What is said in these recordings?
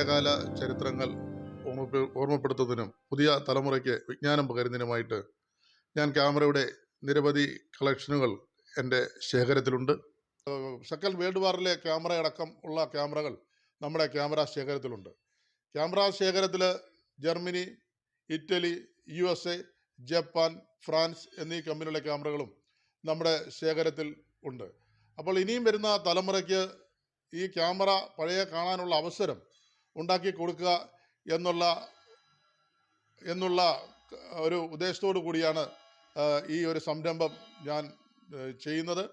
പഴയകാല ചരിത്രങ്ങൾ ഓർമ്മപ്പെടുത്തുന്നതിനും പുതിയ തലമുറയ്ക്ക് വിജ്ഞാനം പകരുന്നതിനുമായിട്ട് ഞാൻ ക്യാമറയുടെ നിരവധി കളക്ഷനുകൾ എൻ്റെ ശേഖരത്തിലുണ്ട്. സെക്കൻഡ് വേൾഡ് വാറിലെ ക്യാമറ അടക്കം ഉള്ള ക്യാമറകൾ നമ്മുടെ ക്യാമറ ശേഖരത്തിലുണ്ട്. ക്യാമറ ശേഖരത്തിൽ Germany, Italy, USA, Japan, France എന്നീ കമ്പനികളുടെ ക്യാമറകളും നമ്മുടെ ശേഖരത്തിൽ ഉണ്ട്. അപ്പോൾ ഇനിയും വരുന്ന തലമുറയ്ക്ക് ഈ ക്യാമറ പഴയ കാണാനുള്ള അവസരം ഉണ്ടാക്കി കൊടുക്കുക എന്നുള്ള ഒരു ഉദ്ദേശത്തോടു കൂടിയാണ് ഈ ഒരു സംരംഭം ഞാൻ ചെയ്യുന്നത്.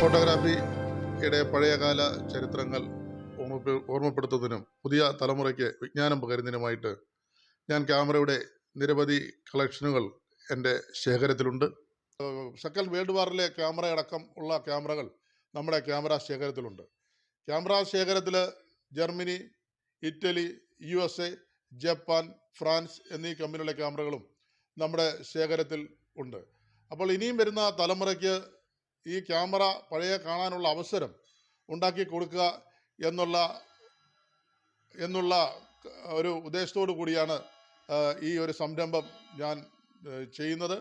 ഫോട്ടോഗ്രാഫിയുടെ പഴയകാല ചരിത്രങ്ങൾ ഓർമ്മപ്പെടുത്തുന്നതിനും പുതിയ തലമുറയ്ക്ക് വിജ്ഞാനം പകരുന്നതിനുമായിട്ട് ഞാൻ ക്യാമറയുടെ നിരവധി കളക്ഷനുകൾ എൻ്റെ ശേഖരത്തിലുണ്ട്. സെക്കൻഡ് വേൾഡ് വാറിലെ ക്യാമറ അടക്കം ഉള്ള ക്യാമറകൾ നമ്മുടെ ക്യാമറ ശേഖരത്തിലുണ്ട്. ക്യാമറ ശേഖരത്തിൽ Germany, Italy, USA, Japan, France എന്നീ കമ്പനികളുടെ ക്യാമറകളും നമ്മുടെ ശേഖരത്തിൽ ഉണ്ട്. അപ്പോൾ ഇനിയും വരുന്ന തലമുറയ്ക്ക് ഈ ക്യാമറ പഴയ കാണാനുള്ള അവസരം ഉണ്ടാക്കി കൊടുക്കുക എന്നുള്ള ഒരു ഉദ്ദേശത്തോടു കൂടിയാണ് ഈ ഒരു സംരംഭം ഞാൻ ചെയ്യുന്നത്.